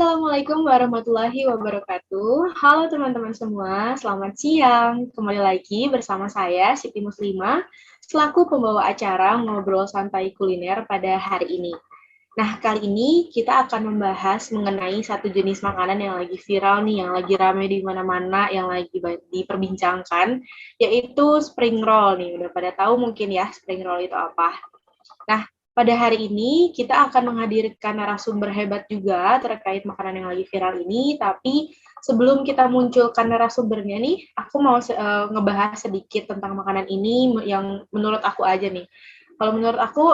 Assalamualaikum warahmatullahi wabarakatuh. Halo teman-teman semua, selamat siang. Kembali lagi bersama saya, Siti Muslimah, selaku pembawa acara Ngobrol Santai Kuliner pada hari ini. Nah, kali ini kita akan membahas mengenai satu jenis makanan yang lagi viral nih, yang lagi rame di mana-mana, yang lagi diperbincangkan, yaitu spring roll nih. Udah pada tahu mungkin ya spring roll itu apa. Nah, pada hari ini kita akan menghadirkan narasumber hebat juga terkait makanan yang lagi viral ini, tapi sebelum kita munculkan narasumbernya nih, aku mau ngebahas sedikit tentang makanan ini yang menurut aku aja nih. Kalau menurut aku,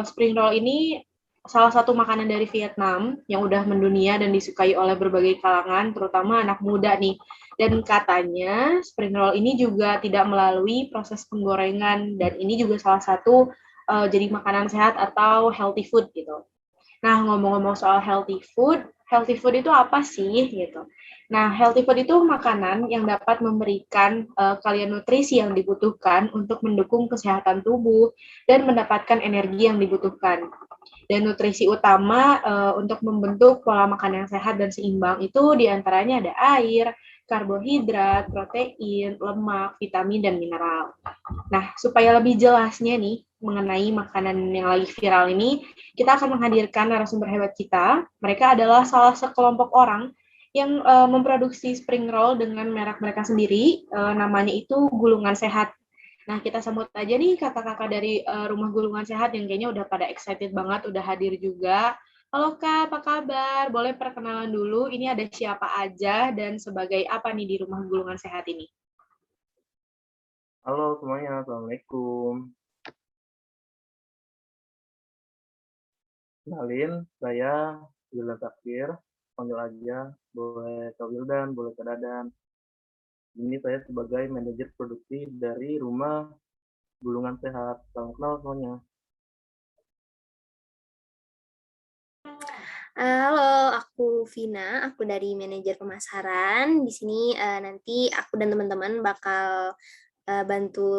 spring roll ini salah satu makanan dari Vietnam yang udah mendunia dan disukai oleh berbagai kalangan, terutama anak muda nih. Dan katanya spring roll ini juga tidak melalui proses penggorengan, dan ini juga salah satu jadi makanan sehat atau healthy food gitu. Nah, ngomong-ngomong soal healthy food itu apa sih gitu? Nah, healthy food itu makanan yang dapat memberikan kalian nutrisi yang dibutuhkan untuk mendukung kesehatan tubuh dan mendapatkan energi yang dibutuhkan. Dan nutrisi utama untuk membentuk pola makan yang sehat dan seimbang itu diantaranya ada air, karbohidrat, protein, lemak, vitamin, dan mineral. Nah, supaya lebih jelasnya nih mengenai makanan yang lagi viral ini, kita akan menghadirkan narasumber hebat kita. Mereka adalah salah sekelompok orang yang memproduksi spring roll dengan merek mereka sendiri, namanya itu Gulungan Sehat. Nah, kita sambut aja nih kakak-kakak dari Rumah Gulungan Sehat yang kayaknya udah pada excited banget, udah hadir juga. Halo Kak, apa kabar? Boleh perkenalan dulu, ini ada siapa aja dan sebagai apa nih di Rumah Gulungan Sehat ini? Halo semuanya, Assalamualaikum. Kenalin, saya Wildan Takdir, panggil aja, boleh Kak Wildan, boleh Kak Dadan. Ini saya sebagai manajer produksi dari Rumah Gulungan Sehat. Salam kenal semuanya. Halo, aku Vina, aku dari manajer pemasaran. Di sini nanti aku dan teman-teman bakal bantu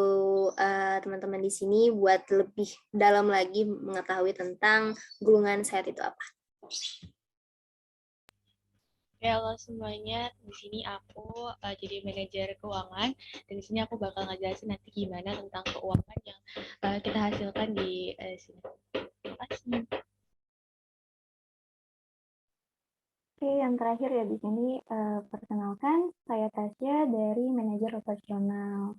teman-teman di sini buat lebih dalam lagi mengetahui tentang gulungan sehat itu apa. Halo semuanya, di sini aku jadi manajer keuangan dan di sini aku bakal ngejelasin nanti gimana tentang keuangan yang kita hasilkan di sini. Terima kasih. Oke, yang terakhir ya di sini perkenalkan saya Tasya dari manajer operasional.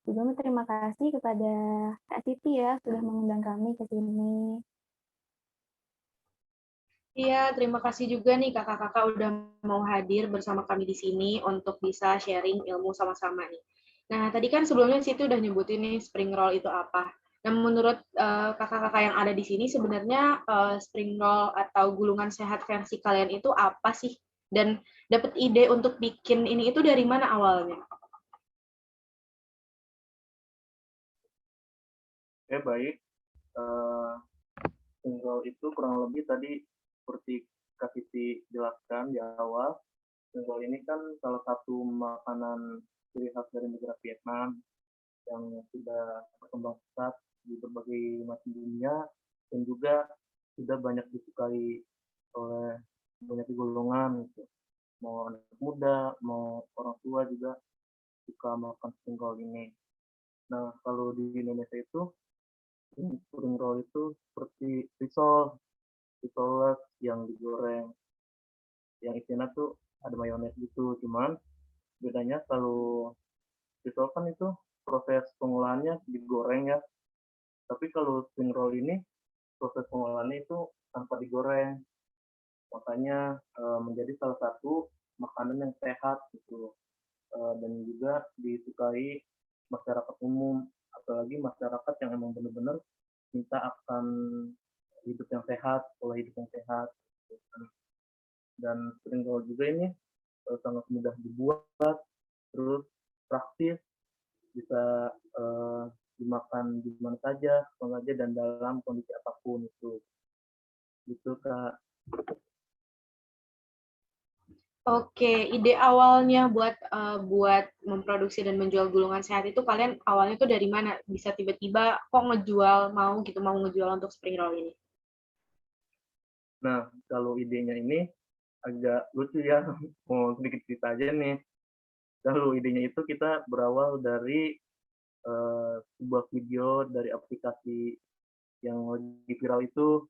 Juga terima kasih kepada Kak Siti ya sudah mengundang kami ke sini. Iya, terima kasih juga nih kakak-kakak udah mau hadir bersama kami di sini untuk bisa sharing ilmu sama-sama nih. Nah, tadi kan sebelumnya Siti udah nyebutin nih spring roll itu apa. Nah, menurut kakak-kakak yang ada di sini sebenarnya spring roll atau gulungan sehat versi kalian itu apa sih? Dan dapat ide untuk bikin ini itu dari mana awalnya? Oke, baik. Single itu kurang lebih tadi seperti Kak Siti jelaskan di awal. Single ini kan salah satu makanan ciri khas dari negara Vietnam yang sudah berkembang pesat di berbagai macam dunia dan juga sudah banyak disukai oleh banyak golongan gitu. Mau anak muda, mau orang tua juga suka makan spring roll ini. Nah, kalau di Indonesia itu spring roll itu seperti risol yang digoreng, yang isinya tuh ada mayones gitu. Cuman bedanya kalau risol kan itu proses pengolahannya digoreng ya. Tapi kalau spring roll ini proses pengolahannya itu tanpa digoreng. Makanya menjadi salah satu makanan yang sehat gitu. Dan juga disukai masyarakat umum, apalagi masyarakat yang emang benar-benar minta akan hidup yang sehat, pola hidup yang sehat. Dan spring roll juga ini sangat mudah dibuat, terus praktis, bisa dimakan di mana saja, kapan saja, dan dalam kondisi apapun itu. Gitu Kak. Oke, ide awalnya buat memproduksi dan menjual gulungan sehat itu kalian awalnya tuh dari mana? Bisa tiba-tiba kok mau ngejual untuk spring roll ini? Nah, kalau idenya ini agak lucu ya, mau sedikit cerita aja nih. Lalu idenya itu kita berawal dari sebuah video dari aplikasi yang lagi viral itu,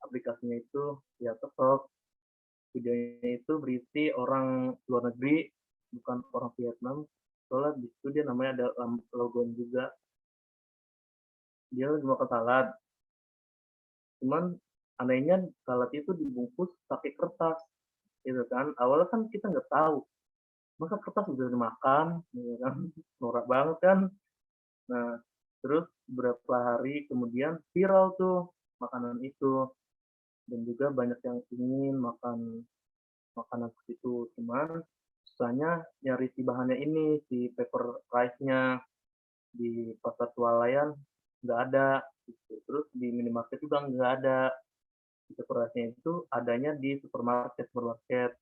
aplikasinya itu ya TikTok. Videonya itu berisi orang luar negeri, bukan orang Vietnam. Soalnya di situ dia namanya ada logonya juga. Dia lagi makan salad. Cuman anehnya salad itu dibungkus pakai kertas, gitu kan. Awalnya kan kita nggak tahu, masa kertas udah dimakan, gitu kan. Norak banget kan. Nah, terus beberapa hari kemudian viral tuh makanan itu. Dan juga banyak yang ingin makan makanan seperti itu. Cuman susahnya nyari si bahannya ini, si paper rice-nya di pasar swalayan nggak ada. Gitu. Terus di minimarket juga nggak ada. Si paper rice-nya itu adanya di supermarket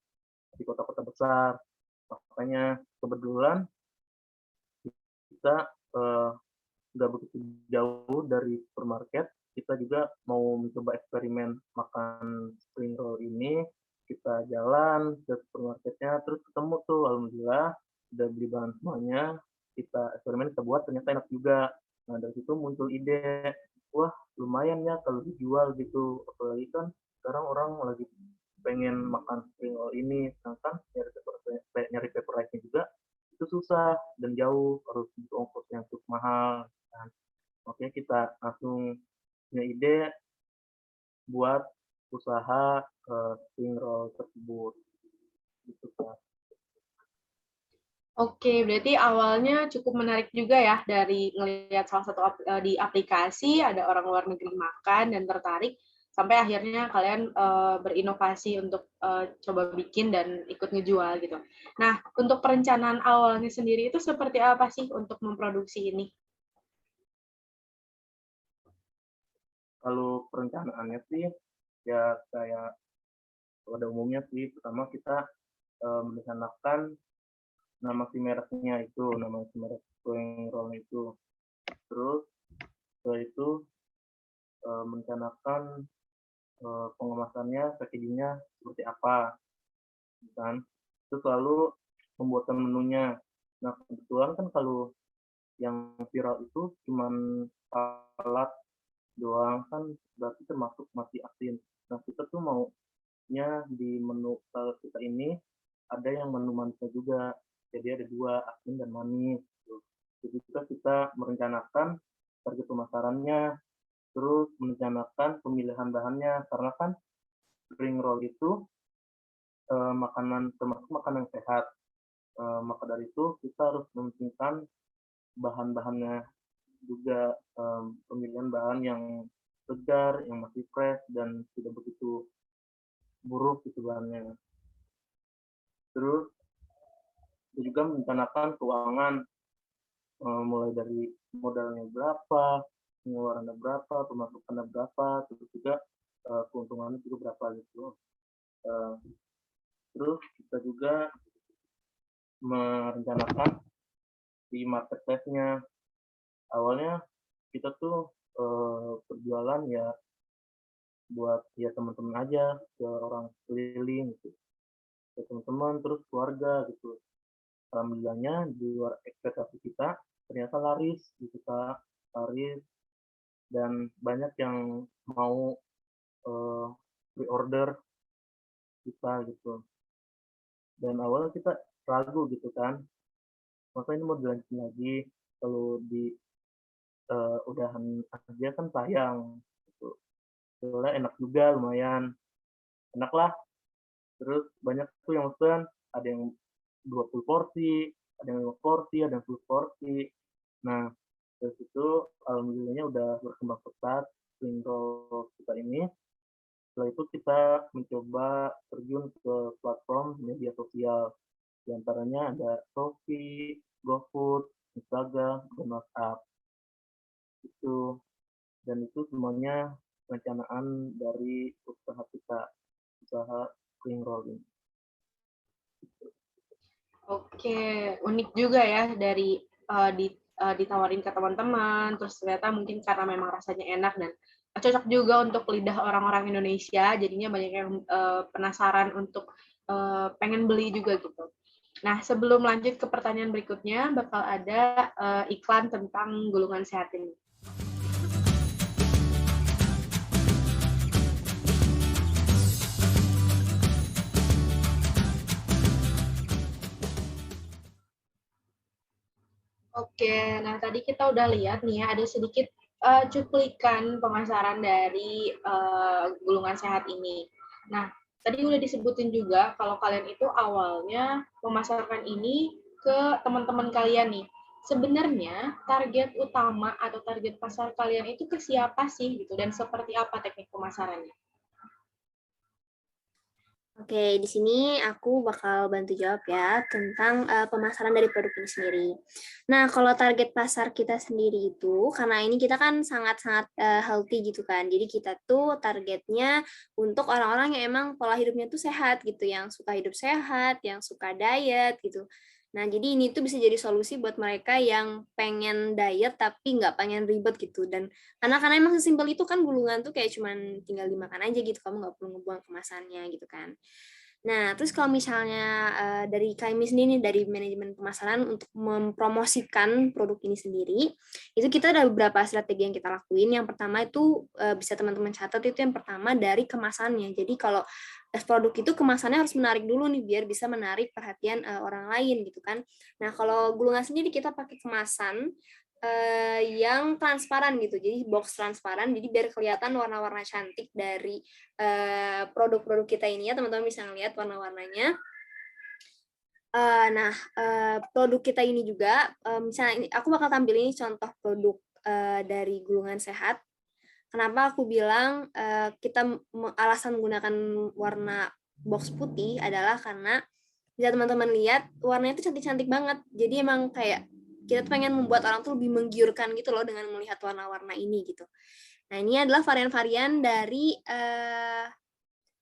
di kota-kota besar. Makanya kebetulan kita nggak begitu jauh dari supermarket, kita juga mau mencoba eksperimen makan spring roll ini. Kita jalan ke supermarketnya, terus ketemu tuh, alhamdulillah udah beli bahan semuanya, kita eksperimen, kita buat, ternyata enak juga. Nah dari situ muncul ide, wah lumayan ya kalau dijual gitu, apalagi kan sekarang orang lagi pengen makan spring roll ini, sedangkan nyari paper rice-nya juga itu susah dan jauh, harus butuh ongkos yang cukup mahal. Kan. Makanya kita langsung punya ide buat usaha spring roll tersebut. Gitu, Kak. Oke, berarti awalnya cukup menarik juga ya dari ngelihat salah satu di aplikasi ada orang luar negeri makan dan tertarik sampai akhirnya kalian berinovasi untuk coba bikin dan ikut ngejual gitu. Nah, untuk perencanaan awalnya sendiri itu seperti apa sih untuk memproduksi ini? Kalau perencanaannya sih ya kayak pada umumnya sih, pertama kita merencanakan nama si mereknya itu, nama si merek spring roll itu. Terus setelah itu merencanakan pengemasannya, packagingnya seperti apa, kan? Terus lalu pembuatan menunya. Nah kebetulan kan kalau yang viral itu cuman salad doang kan, berarti termasuk masih asin. Nah kita tuh maunya di menu salad kita ini ada yang menu manisnya juga, jadi ada dua, asin dan manis. Jadi kita merencanakan target pemasarannya, terus merencanakan pemilihan bahannya, karena kan spring roll itu makanan termasuk makanan sehat. Maka dari itu kita harus mementingkan bahan-bahannya juga, pemilihan bahan yang segar, yang masih fresh dan tidak begitu buruk gitu bahannya. Terus juga merencanakan keuangan, mulai dari modalnya berapa, pengeluarannya berapa, pemasukannya berapa, terus juga keuntungannya juga berapa gitu. Terus kita juga merencanakan di marketplace-nya. Awalnya kita tuh berjualan ya buat ya teman-teman aja, ke orang keliling gitu, ke teman-teman, terus keluarga gitu. Alhamdulillahnya di luar ekspektasi kita ternyata laris gitu, Kak, laris, dan banyak yang mau pre-order kita gitu. Dan awalnya kita ragu gitu kan, masa ini mau dilanjutin lagi, kalau di udahan aja kan sayang gitu. Soalnya enak juga, lumayan enak lah. Terus banyak tuh yang pesan, ada yang 20 porsi, ada yang 5 porsi, ada yang 10 porsi. Nah dari situ alhamdulillahnya udah berkembang pesat spring roll kita ini. Setelah itu kita mencoba terjun ke platform media sosial, di antaranya ada Shopee, GoFood, Instagram, dan WhatsApp. Itu, dan itu semuanya perencanaan dari usaha kita, usaha spring roll ini. Oke, unik juga ya dari ditawarin ke teman-teman, terus ternyata mungkin karena memang rasanya enak dan cocok juga untuk lidah orang-orang Indonesia, jadinya banyak yang penasaran untuk pengen beli juga gitu. Nah, sebelum lanjut ke pertanyaan berikutnya, bakal ada iklan tentang gulungan sehat ini. Oke, nah tadi kita udah lihat nih ya, ada sedikit cuplikan pemasaran dari gulungan sehat ini. Nah, tadi udah disebutin juga kalau kalian itu awalnya memasarkan ini ke teman-teman kalian nih. Sebenarnya target utama atau target pasar kalian itu ke siapa sih gitu, dan seperti apa teknik pemasarannya? Oke, di sini aku bakal bantu jawab ya tentang pemasaran dari produk ini sendiri. Nah, kalau target pasar kita sendiri itu, karena ini kita kan sangat-sangat healthy gitu kan. Jadi kita tuh targetnya untuk orang-orang yang emang pola hidupnya tuh sehat gitu, yang suka hidup sehat, yang suka diet gitu. Nah, jadi ini tuh bisa jadi solusi buat mereka yang pengen diet tapi nggak pengen ribet gitu. Dan karena emang sesimpel itu kan gulungan tuh kayak cuman tinggal dimakan aja gitu, kamu nggak perlu ngebuang kemasannya gitu kan. Nah, terus kalau misalnya dari kami sendiri dari manajemen pemasaran untuk mempromosikan produk ini sendiri, itu kita ada beberapa strategi yang kita lakuin. Yang pertama itu bisa teman-teman catat, itu yang pertama dari kemasannya. Jadi kalau produk itu kemasannya harus menarik dulu nih biar bisa menarik perhatian orang lain gitu kan. Nah, kalau gulungan sendiri kita pakai kemasan yang transparan gitu, jadi box transparan, jadi biar kelihatan warna-warna cantik dari produk-produk kita ini ya, teman-teman bisa ngeliat warna-warnanya. Nah, produk kita ini juga, misalnya aku bakal tampil ini contoh produk dari gulungan sehat. Kenapa aku bilang kita alasan menggunakan warna box putih adalah karena bisa teman-teman lihat warnanya itu cantik-cantik banget. Jadi emang kayak kita tuh pengen membuat orang tuh lebih menggiurkan gitu loh dengan melihat warna-warna ini gitu. Nah, ini adalah varian-varian dari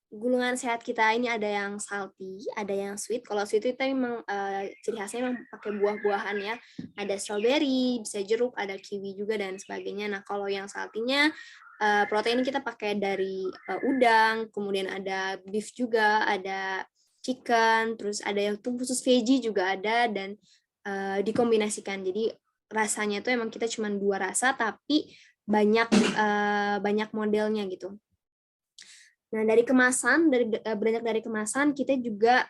gulungan sehat kita. Ini ada yang salty, ada yang sweet. Kalau sweet itu memang ciri khasnya memang pakai buah-buahan ya. Ada strawberry, bisa jeruk, ada kiwi juga dan sebagainya. Nah, kalau yang salty-nya protein kita pakai dari udang, kemudian ada beef juga, ada chicken, terus ada yang khusus veggie juga ada, dan dikombinasikan. Jadi rasanya itu emang kita cuma 2 rasa tapi banyak modelnya gitu. Nah, dari kemasan, beranjak dari kemasan, kita juga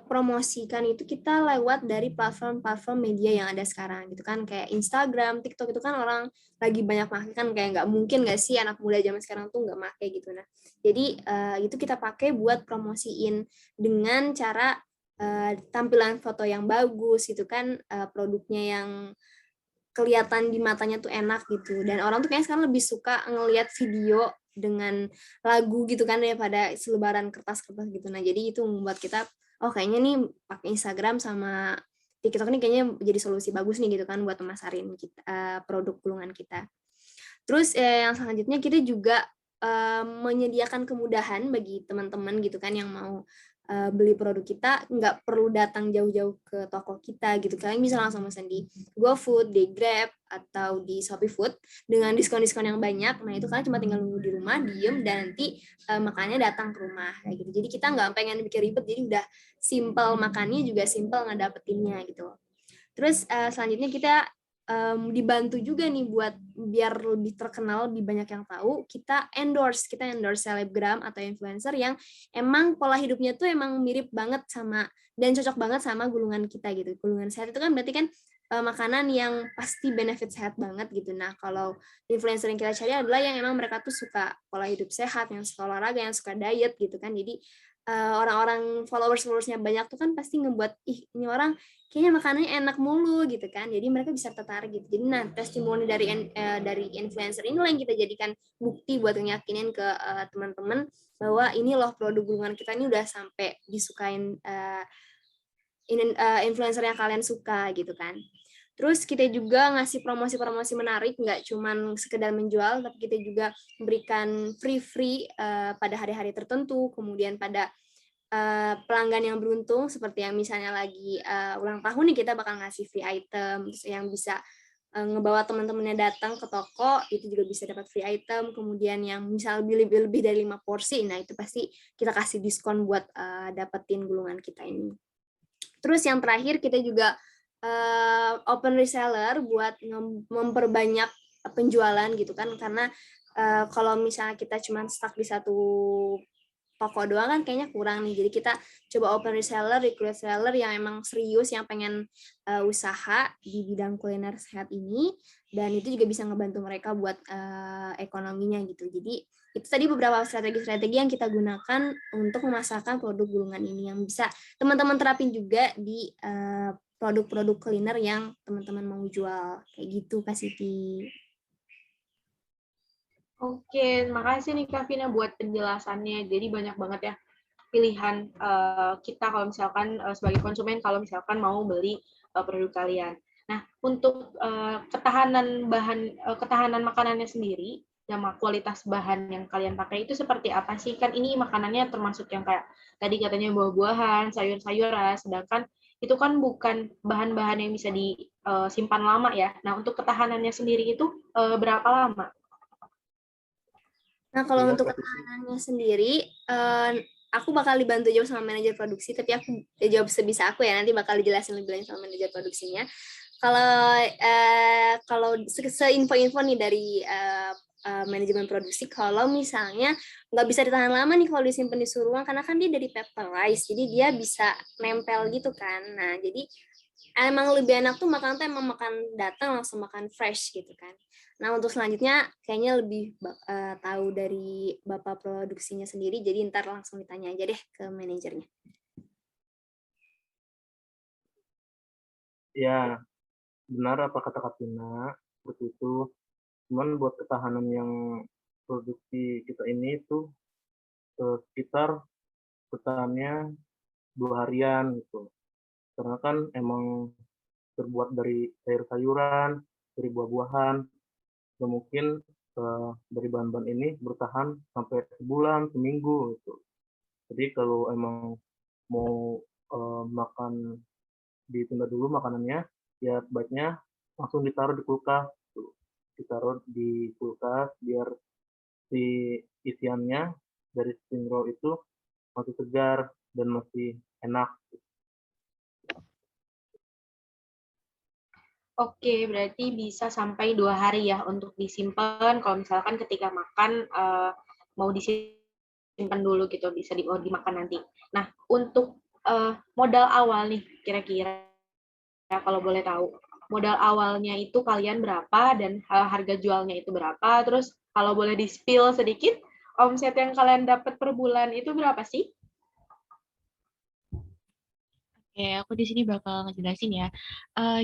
promosikan itu kita lewat dari platform-platform media yang ada sekarang gitu kan, kayak Instagram, TikTok itu kan orang lagi banyak pakai kan, kayak nggak mungkin nggak sih anak muda zaman sekarang tuh nggak pakai gitu. Nah, jadi itu kita pakai buat promosiin dengan cara tampilan foto yang bagus gitu kan, produknya yang kelihatan di matanya tuh enak gitu, dan orang tuh kayaknya sekarang lebih suka ngelihat video dengan lagu gitu kan daripada selebaran kertas-kertas gitu. Nah, jadi itu membuat kita kayaknya nih pakai Instagram sama TikTok nih kayaknya jadi solusi bagus nih gitu kan buat memasarin kita, produk gulungan kita. Terus yang selanjutnya kita juga menyediakan kemudahan bagi teman-teman gitu kan yang mau beli produk kita, nggak perlu datang jauh-jauh ke toko kita gitu. Kalian bisa langsung pesan di GoFood, di Grab, atau di Shopee Food dengan diskon-diskon yang banyak. Nah, itu kalian cuma tinggal nunggu di rumah, diem, dan nanti makannya datang ke rumah kayak gitu. Jadi kita nggak pengen bikin ribet, jadi udah simple makannya juga simple ngedapetinnya gitu. Terus selanjutnya kita dibantu juga nih buat biar lebih terkenal, lebih banyak yang tahu, kita endorse selebgram atau influencer yang emang pola hidupnya tuh emang mirip banget sama dan cocok banget sama gulungan kita gitu. Gulungan sehat itu kan berarti kan makanan yang pasti benefit sehat banget gitu. Nah, kalau influencer yang kita cari adalah yang emang mereka tuh suka pola hidup sehat, yang suka olahraga, yang suka diet gitu kan. Jadi orang-orang followersnya banyak tuh kan pasti ngebuat ini orang kayaknya makanannya enak mulu gitu kan, jadi mereka bisa tertarik gitu. Jadi nah, testimoni dari influencer inilah yang kita jadikan bukti buat ngeyakinin ke teman-teman bahwa ini loh produk gulungan kita ini udah sampai disukain influencer yang kalian suka gitu kan. Terus kita juga ngasih promosi-promosi menarik, nggak cuman sekedar menjual, tapi kita juga memberikan free pada hari-hari tertentu, kemudian pada pelanggan yang beruntung seperti yang misalnya lagi ulang tahun nih, kita bakal ngasih free item yang bisa ngebawa teman-temannya datang ke toko, itu juga bisa dapat free item. Kemudian yang misal lebih dari 5 porsi, nah itu pasti kita kasih diskon buat dapetin gulungan kita ini. Terus yang terakhir kita juga open reseller buat memperbanyak penjualan gitu kan, karena kalau misalnya kita cuma stuck di satu toko doang kan kayaknya kurang nih. Jadi kita coba open reseller, recruit seller yang emang serius, yang pengen usaha di bidang kuliner sehat ini, dan itu juga bisa ngebantu mereka buat ekonominya gitu. Jadi itu tadi beberapa strategi-strategi yang kita gunakan untuk memasarkan produk gulungan ini, yang bisa teman-teman terapin juga di produk-produk kuliner yang teman-teman mau jual. Kayak gitu, Kak Siti. Oke, makasih nih Kak Vina buat penjelasannya. Jadi banyak banget ya pilihan kita kalau misalkan sebagai konsumen kalau misalkan mau beli produk kalian. Nah, untuk ketahanan makanannya sendiri, sama kualitas bahan yang kalian pakai itu seperti apa sih? Kan ini makanannya termasuk yang kayak tadi katanya buah-buahan, sayur-sayuran, sedangkan itu kan bukan bahan-bahan yang bisa disimpan lama ya. Nah, untuk ketahanannya sendiri itu berapa lama? Nah, kalau Iya, untuk Kak Siti. ketangannya sendiri, aku bakal dibantu jawab sama manajer produksi, tapi aku jawab sebisa aku ya, nanti bakal dijelasin lebih lanjut sama manajer produksinya. Kalau seinfo-info nih dari manajemen produksi, kalau misalnya nggak bisa ditahan lama nih kalau disimpan di suhu ruang, karena kan dia dari paperized, jadi dia bisa nempel gitu kan. Nah, jadi emang lebih enak tuh makan tuh emang makan datang langsung makan fresh gitu kan. Nah, untuk selanjutnya kayaknya lebih tahu dari Bapak produksinya sendiri, jadi ntar langsung ditanya aja deh ke manajernya. Ya, benar apa kata Kak Tina, seperti itu. Cuman buat ketahanan yang produksi kita ini itu sekitar bertahannya 2 harian gitu. Karena kan emang terbuat dari sayur-sayuran, dari buah-buahan, dan mungkin dari bahan-bahan ini bertahan sampai sebulan, seminggu gitu. Jadi kalau emang mau makan ditunda dulu makanannya, ya baiknya langsung ditaruh di kulkas, gitu. Ditaruh di kulkas biar si isiannya dari spring roll itu masih segar dan masih enak. Oke, berarti bisa sampai 2 hari ya untuk disimpan. Kalau misalkan ketika makan mau disimpan dulu gitu, bisa mau dimakan nanti. Nah, untuk modal awal nih, kira-kira kalau boleh tahu, modal awalnya itu kalian berapa dan harga jualnya itu berapa? Terus kalau boleh di-spill sedikit, omset yang kalian dapat per bulan itu berapa sih? Oke, aku di sini bakal ngejelasin ya,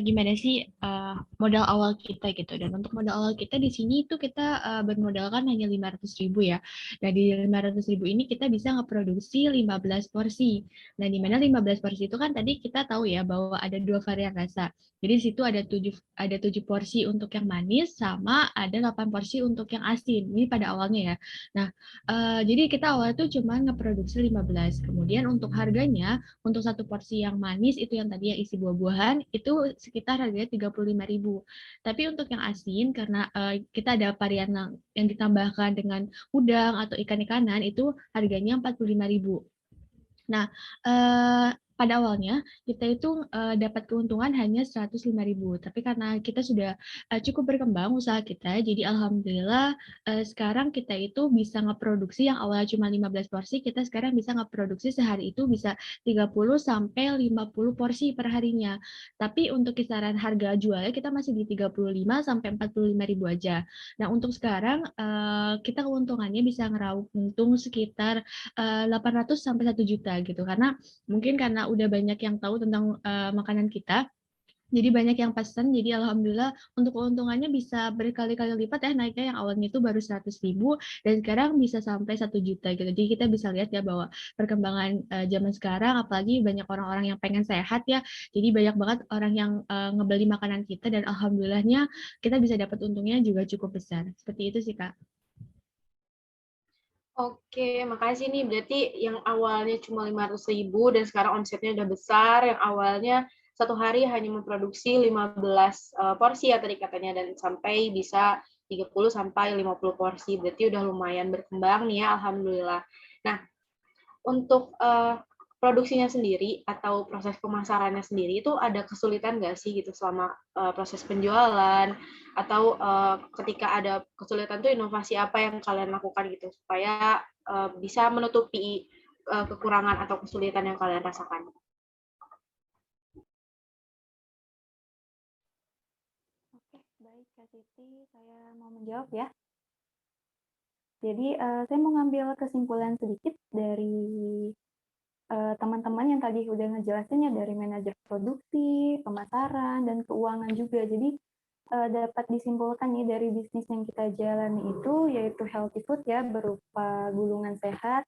gimana sih modal awal kita gitu. Dan untuk modal awal kita di sini itu kita bermodalkan hanya 500.000 ya. Nah, di 500.000 ini kita bisa ngeproduksi 15 porsi. Nah, di mana 15 porsi itu kan tadi kita tahu ya bahwa ada 2 varian rasa. Jadi di situ ada 7 porsi untuk yang manis sama ada 8 porsi untuk yang asin. Ini pada awalnya ya. Nah, jadi kita awalnya tuh cuma ngeproduksi 15. Kemudian untuk harganya, untuk satu porsi yang manis itu yang tadi yang isi buah-buahan itu sekitar harganya 35.000. Tapi untuk yang asin karena kita ada varian yang ditambahkan dengan udang atau ikan-ikanan itu harganya 45.000. Nah, pada awalnya kita itu dapat keuntungan hanya 105.000, tapi karena kita sudah cukup berkembang usaha kita, jadi alhamdulillah sekarang kita itu bisa ngeproduksi yang awalnya cuma 15 porsi, kita sekarang bisa ngeproduksi sehari itu bisa 30 sampai 50 porsi per harinya. Tapi untuk kisaran harga jualnya kita masih di 35 sampai 45.000 aja. Nah, untuk sekarang kita keuntungannya bisa ngeraup untung sekitar 800 sampai 1 juta gitu, karena mungkin karena udah banyak yang tahu tentang makanan kita, jadi banyak yang pesan, jadi alhamdulillah untuk keuntungannya bisa berkali-kali lipat ya naiknya, yang awalnya itu baru 100.000 dan sekarang bisa sampai 1 juta gitu. Jadi kita bisa lihat ya bahwa perkembangan zaman sekarang, apalagi banyak orang-orang yang pengen sehat ya, jadi banyak banget orang yang ngebeli makanan kita dan alhamdulillahnya kita bisa dapat untungnya juga cukup besar. Seperti itu sih, Kak. Oke, makasih nih. Berarti yang awalnya cuma 500.000 dan sekarang omsetnya udah besar, yang awalnya satu hari hanya memproduksi 15 porsi ya tadi katanya, dan sampai bisa 30 sampai 50 porsi. Berarti udah lumayan berkembang nih ya, alhamdulillah. Nah, untuk produksinya sendiri atau proses pemasarannya sendiri itu ada kesulitan nggak sih gitu selama proses penjualan, atau ketika ada kesulitan tuh inovasi apa yang kalian lakukan gitu supaya bisa menutupi kekurangan atau kesulitan yang kalian rasakan? Oke, baik Kak Siti, saya mau menjawab ya. Jadi saya mau ngambil kesimpulan sedikit dari teman-teman yang tadi udah ngejelasin ya, dari manajer produksi, pemasaran, dan keuangan juga. Jadi dapat disimpulkan nih dari bisnis yang kita jalani itu yaitu healthy food ya, berupa gulungan sehat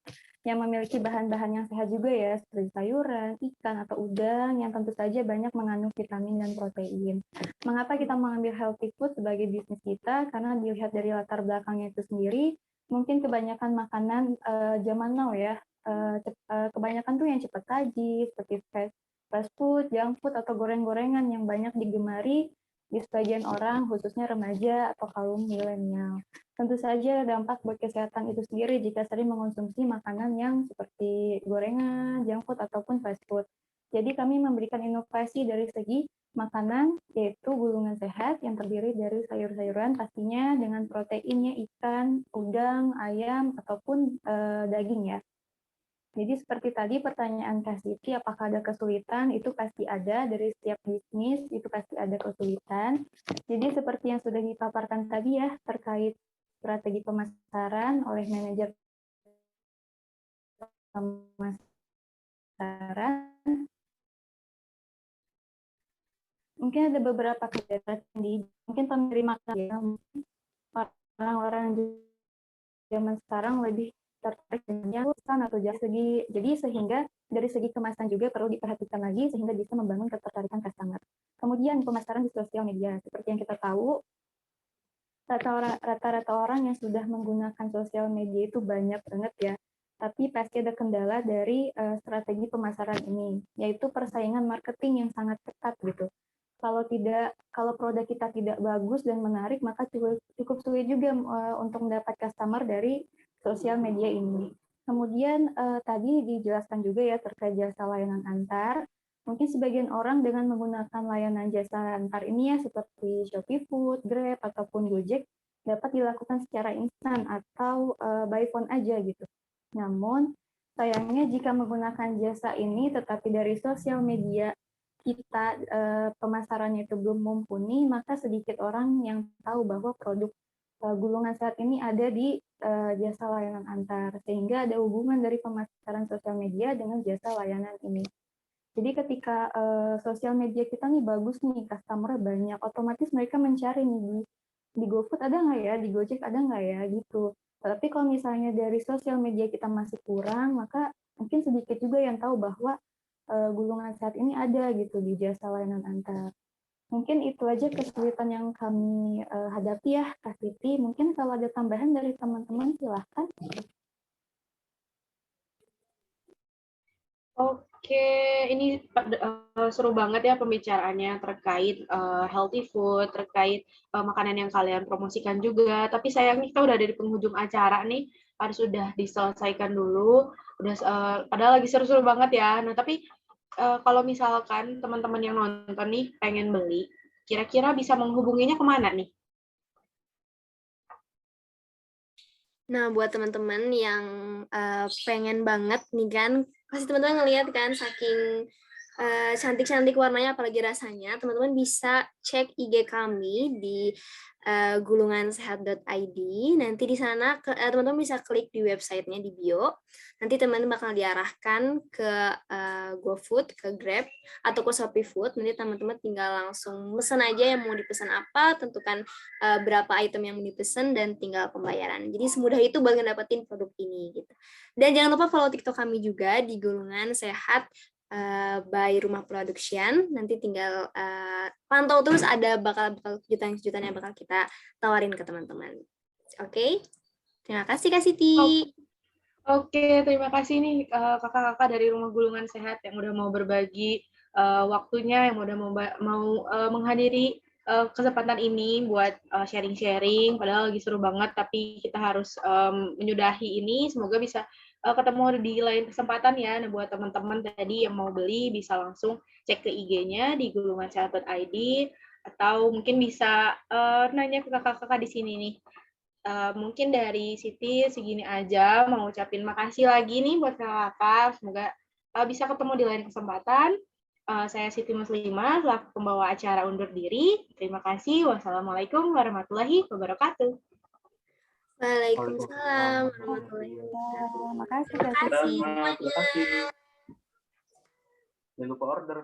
yang memiliki bahan-bahan yang sehat juga ya, seperti sayuran, ikan, atau udang yang tentu saja banyak mengandung vitamin dan protein. Mengapa kita mengambil healthy food sebagai bisnis kita? Karena dilihat dari latar belakangnya itu sendiri, mungkin kebanyakan makanan zaman now ya, kebanyakan tuh yang cepat saji, seperti fast food, junk food, atau goreng-gorengan yang banyak digemari di sebagian orang, khususnya remaja atau kaum milenial. Tentu saja dampak buat kesehatan itu sendiri jika sering mengonsumsi makanan yang seperti gorengan, junk food, ataupun fast food. Jadi kami memberikan inovasi dari segi makanan, yaitu gulungan sehat yang terdiri dari sayur-sayuran pastinya dengan proteinnya ikan, udang, ayam, ataupun daging ya. Jadi seperti tadi pertanyaan Kak Siti, apakah ada kesulitan? Itu pasti ada, dari setiap bisnis itu pasti ada kesulitan. Jadi seperti yang sudah dipaparkan tadi ya, terkait strategi pemasaran oleh manajer pemasaran, mungkin ada beberapa kendala di mungkin penerima ya, orang-orang zaman sekarang lebih tertarik dengan pesan atau segi, jadi sehingga dari segi kemasan juga perlu diperhatikan lagi sehingga bisa membangun ketertarikan customer. Kemudian pemasaran di sosial media, seperti yang kita tahu, rata-rata orang yang sudah menggunakan sosial media itu banyak banget ya, tapi pasti ada kendala dari strategi pemasaran ini, yaitu persaingan marketing yang sangat ketat gitu. Kalau produk kita tidak bagus dan menarik, maka cukup sulit juga untuk mendapat customer dari sosial media ini. Kemudian tadi dijelaskan juga ya terkait jasa layanan antar. Mungkin sebagian orang dengan menggunakan layanan jasa antar ini ya, seperti Shopee Food, Grab, ataupun Gojek, dapat dilakukan secara instan atau by phone aja gitu. Namun, sayangnya jika menggunakan jasa ini tetapi dari sosial media kita pemasarannya itu belum mumpuni, maka sedikit orang yang tahu bahwa produk gulungan sehat ini ada di jasa layanan antar, sehingga ada hubungan dari pemasaran sosial media dengan jasa layanan ini. Jadi ketika sosial media kita nih bagus nih, customer banyak, otomatis mereka mencari nih di GoFood ada nggak ya, di Gojek ada nggak ya, gitu. Tapi kalau misalnya dari sosial media kita masih kurang, maka mungkin sedikit juga yang tahu bahwa gulungan sehat ini ada gitu di jasa layanan antar. Mungkin itu aja kesulitan yang kami hadapi ya, Kak Siti. Mungkin kalau ada tambahan dari teman-teman, silahkan. Oke, ini seru banget ya pembicaraannya terkait healthy food, terkait makanan yang kalian promosikan juga. Tapi sayangnya kita udah ada di penghujung acara nih, harus udah diselesaikan dulu. Udah padahal lagi seru-seru banget ya. Nah, tapi kalau misalkan teman-teman yang nonton nih pengen beli, kira-kira bisa menghubunginya kemana nih? Nah, buat teman-teman yang pengen banget nih kan, pasti teman-teman ngeliat kan saking cantik-cantik warnanya, apalagi rasanya, teman-teman bisa cek IG kami di gulungansehat.id. Nanti di sana teman-teman bisa klik di websitenya di bio. Nanti teman-teman bakal diarahkan ke GoFood, ke Grab, atau ke Shopee Food. Nanti teman-teman tinggal langsung pesan aja yang mau dipesan apa, tentukan berapa item yang mau dipesan, dan tinggal pembayaran. Jadi semudah itu buat ngedapetin produk ini gitu. Dan jangan lupa follow TikTok kami juga di Gulungan Sehat by Rumah Production. Nanti tinggal pantau terus, ada bakal kejutan-kejutan yang bakal kita tawarin ke teman-teman. Oke? Terima kasih Kak Siti. Oke, terima kasih nih kakak-kakak dari Rumah Gulungan Sehat yang udah mau berbagi waktunya, yang udah mau menghadiri kesempatan ini buat sharing-sharing. Padahal lagi seru banget, tapi kita harus menyudahi ini. Semoga bisa ketemu di lain kesempatan ya. Nah, buat teman-teman tadi yang mau beli bisa langsung cek ke IG-nya di gulungansehat.id, atau mungkin bisa nanya ke kakak-kakak di sini nih. Mungkin dari Siti segini aja, mau ucapin makasih lagi nih buat kakak-kakak. Semoga bisa ketemu di lain kesempatan. Saya Siti Muslimah, selaku pembawa acara undur diri. Terima kasih. Wassalamualaikum warahmatullahi wabarakatuh. Waalaikumsalam warahmatullahi wabarakatuh. Makasih, Terima Kak Siti. kasih Terima semuanya. kasih. Jangan lupa order.